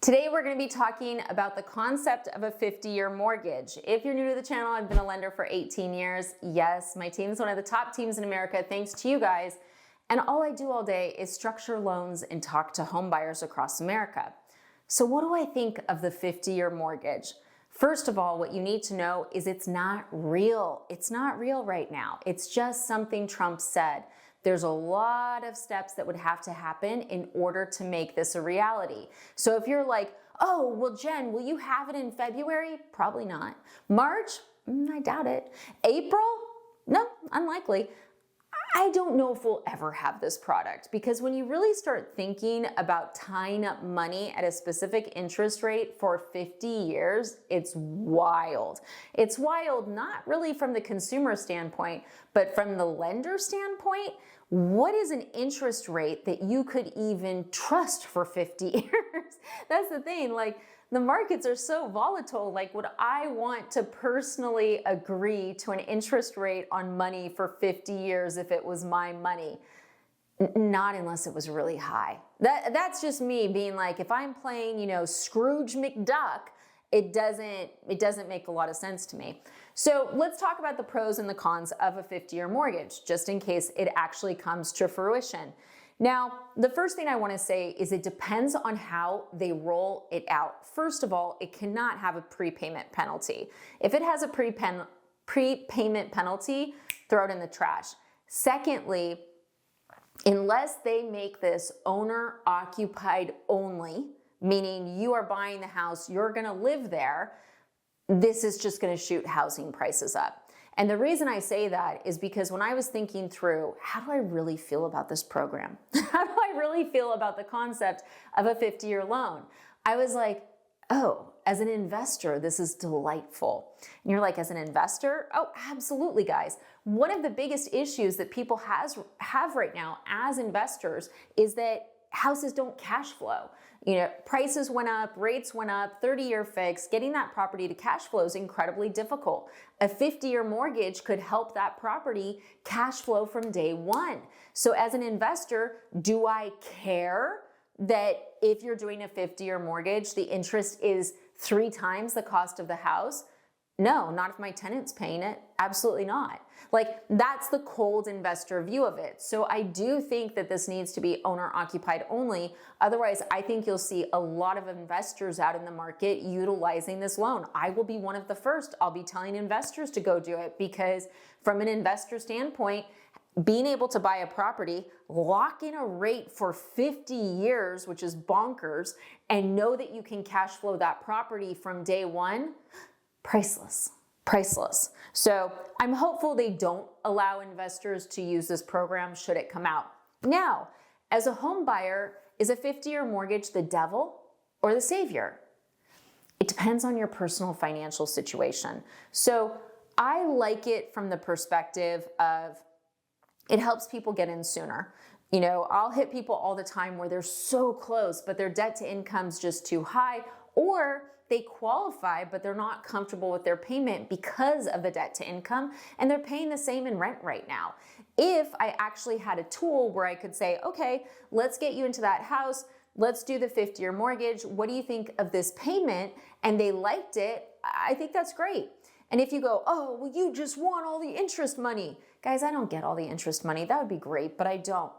Today we're going to be talking about the concept of a 50-year mortgage. If you're new to the channel, I've been a lender for 18 years. Yes, my team is one of the top teams in America, thanks to you guys. And all I do all day is structure loans and talk to home buyers across America. So what do I think of the 50-year mortgage? First of all, what you need to know is it's not real. It's not real right now. It's just something Trump said. There's a lot of steps that would have to happen in order to make this a reality. So if you're like, oh, well, Jen, will you have it in February? Probably not. March? I doubt it. April? No, unlikely. I don't know if we'll ever have this product, because when you really start thinking about tying up money at a specific interest rate for 50 years, it's wild. It's wild not really from the consumer standpoint, but from the lender standpoint. What is an interest rate that you could even trust for 50 years? That's the thing, like, the markets are so volatile. Like, would I want to personally agree to an interest rate on money for 50 years if it was my money? Not unless it was really high. That's just me being like, if I'm playing, Scrooge McDuck, it doesn't make a lot of sense to me. So let's talk about the pros and the cons of a 50-year mortgage, just in case it actually comes to fruition. Now, the first thing I want to say is it depends on how they roll it out. First of all, it cannot have a prepayment penalty. If it has a prepayment penalty, throw it in the trash. Secondly, unless they make this owner-occupied only, meaning you are buying the house, you're going to live there, this is just going to shoot housing prices up. And the reason I say that is because when I was thinking through, how do I really feel about this program? How do I really feel about the concept of a 50-year loan? I was like, oh, as an investor, this is delightful. And you're like, as an investor? Oh, absolutely, guys. One of the biggest issues that people have right now as investors is that houses don't cash flow. Prices went up, rates went up, 30-year fix. Getting that property to cash flow is incredibly difficult. A 50-year mortgage could help that property cash flow from day one. So as an investor, do I care that if you're doing a 50-year mortgage, the interest is 3 times the cost of the house? No, not if my tenant's paying it. Absolutely not. Like, that's the cold investor view of it. So I do think that this needs to be owner occupied only. Otherwise, I think you'll see a lot of investors out in the market utilizing this loan. I will be one of the first. I'll be telling investors to go do it, because from an investor standpoint, being able to buy a property, lock in a rate for 50 years, which is bonkers, and know that you can cash flow that property from day one, priceless. Priceless. So I'm hopeful they don't allow investors to use this program should it come out. Now, as a home buyer, is a 50-year mortgage the devil or the savior? It depends on your personal financial situation. So I like it from the perspective of it helps people get in sooner. I'll hit people all the time where they're so close, but their debt to income's just too high, or they qualify, but they're not comfortable with their payment because of the debt to income, and they're paying the same in rent right now. If I actually had a tool where I could say, okay, let's get you into that house, let's do the 50-year mortgage, what do you think of this payment? And they liked it, I think that's great. And if you go, oh, well, you just want all the interest money. Guys, I don't get all the interest money. That would be great, but I don't.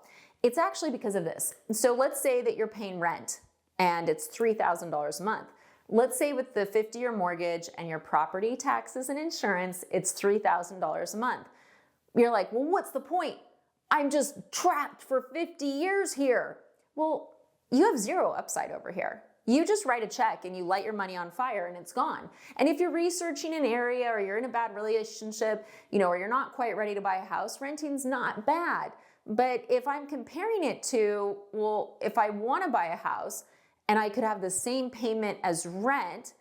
It's actually because of this. So let's say that you're paying rent and it's $3,000 a month. Let's say with the 50-year mortgage and your property taxes and insurance, it's $3,000 a month. You're like, well, what's the point? I'm just trapped for 50 years here. Well, you have zero upside over here. You just write a check and you light your money on fire and it's gone. And if you're researching an area or you're in a bad relationship, or you're not quite ready to buy a house, renting's not bad. But if I'm comparing it to, well, if I want to buy a house and I could have the same payment as rent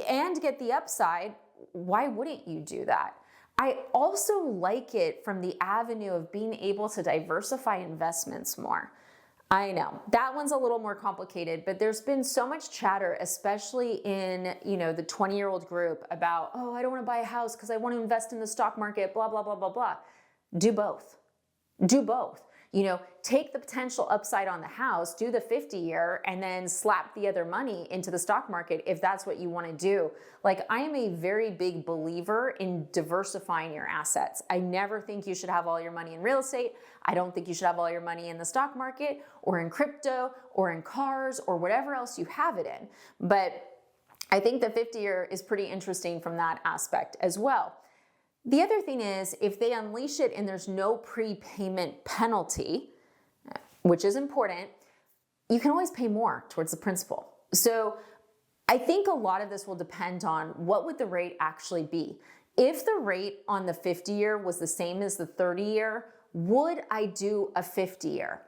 and get the upside, why wouldn't you do that? I also like it from the avenue of being able to diversify investments more. I know that one's a little more complicated, but there's been so much chatter, especially in, the 20-year-old group about, oh, I don't want to buy a house because I want to invest in the stock market, blah, blah, blah, blah, blah. Do both. Do both. take the potential upside on the house, do the 50-year, and then slap the other money into the stock market if that's what you want to do. Like, I am a very big believer in diversifying your assets. I never think you should have all your money in real estate. I don't think you should have all your money in the stock market or in crypto or in cars or whatever else you have it in. But I think the 50-year is pretty interesting from that aspect as well. The other thing is, if they unleash it and there's no prepayment penalty, which is important, you can always pay more towards the principal. So I think a lot of this will depend on what would the rate actually be. If the rate on the 50-year was the same as the 30-year, would I do a 50-year?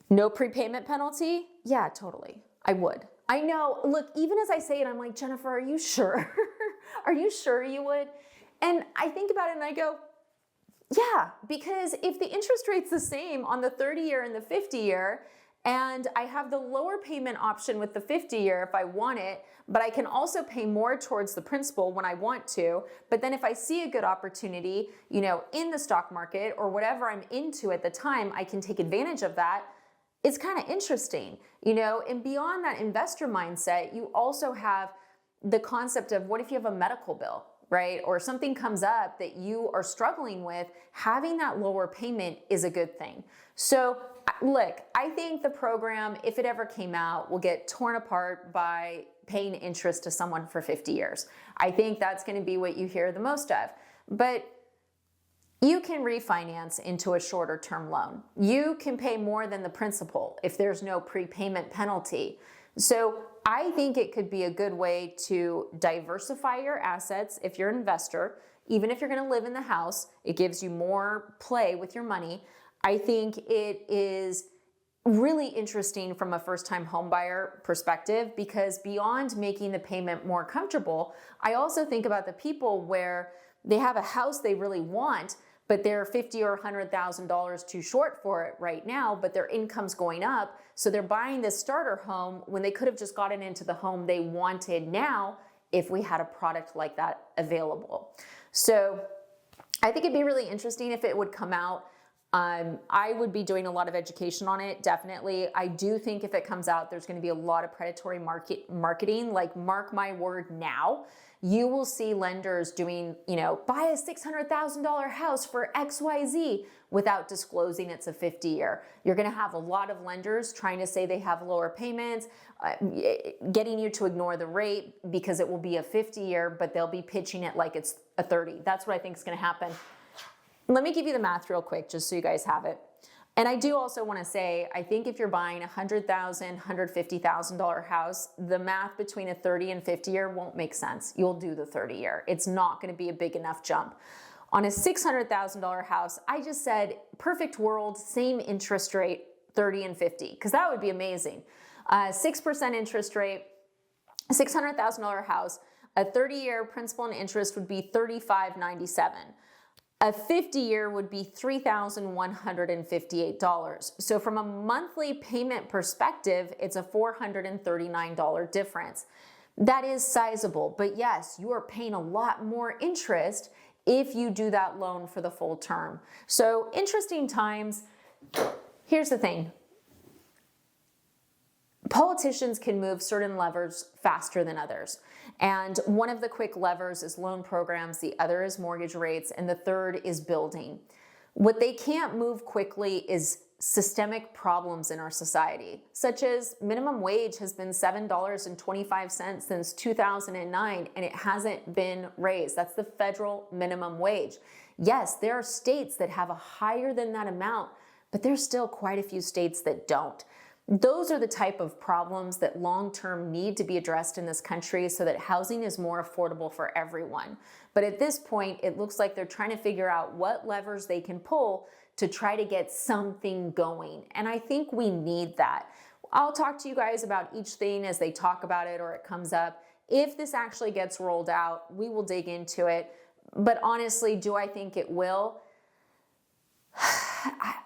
No prepayment penalty? Yeah, totally. I would. I know, look, even as I say it, I'm like, Jennifer, are you sure? Are you sure you would? And I think about it and I go, yeah, because if the interest rate's the same on the 30-year and the 50-year, and I have the lower payment option with the 50-year if I want it, but I can also pay more towards the principal when I want to. But then if I see a good opportunity, in the stock market or whatever I'm into at the time, I can take advantage of that. It's kind of interesting, and beyond that investor mindset, you also have the concept of what if you have a medical bill, right? Or something comes up that you are struggling with, having that lower payment is a good thing. So look, I think the program, if it ever came out, will get torn apart by paying interest to someone for 50 years. I think that's going to be what you hear the most of. But you can refinance into a shorter term loan. You can pay more than the principal if there's no prepayment penalty. So I think it could be a good way to diversify your assets if you're an investor. Even if you're going to live in the house, it gives you more play with your money. I think it is really interesting from a first-time home buyer perspective, because beyond making the payment more comfortable, I also think about the people where they have a house they really want, but they're $50,000 or $100,000 too short for it right now, but their income's going up. So they're buying this starter home when they could have just gotten into the home they wanted now if we had a product like that available. So I think it'd be really interesting if it would come out. I would be doing a lot of education on it, definitely. I do think if it comes out, there's going to be a lot of predatory marketing. Like, mark my word now, you will see lenders doing, buy a $600,000 house for XYZ without disclosing it's a 50-year. You're going to have a lot of lenders trying to say they have lower payments, getting you to ignore the rate because it will be a 50-year, but they'll be pitching it like it's a 30. That's what I think is going to happen. Let me give you the math real quick, just so you guys have it. And I do also want to say, I think if you're buying a $100,000, $150,000 house, the math between a 30 and 50-year won't make sense. You'll do the 30-year. It's not going to be a big enough jump. On a $600,000 house, I just said, perfect world, same interest rate, 30 and 50, because that would be amazing. 6% interest rate, $600,000 house, a 30-year principal and interest would be $35.97. A 50-year would be $3,158. So from a monthly payment perspective, it's a $439 difference. That is sizable, but yes, you are paying a lot more interest if you do that loan for the full term. So interesting times. Here's the thing. Politicians can move certain levers faster than others. And one of the quick levers is loan programs, the other is mortgage rates, and the third is building. What they can't move quickly is systemic problems in our society, such as minimum wage has been $7.25 since 2009, and it hasn't been raised. That's the federal minimum wage. Yes, there are states that have a higher than that amount, but there's still quite a few states that don't. Those are the type of problems that long-term need to be addressed in this country so that housing is more affordable for everyone. But at this point, it looks like they're trying to figure out what levers they can pull to try to get something going. And I think we need that. I'll talk to you guys about each thing as they talk about it or it comes up. If this actually gets rolled out, we will dig into it. But honestly, do I think it will?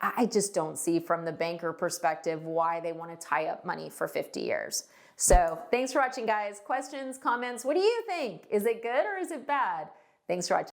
I just don't see from the banker perspective why they want to tie up money for 50 years. So thanks for watching, guys. Questions, comments, what do you think? Is it good or is it bad? Thanks for watching.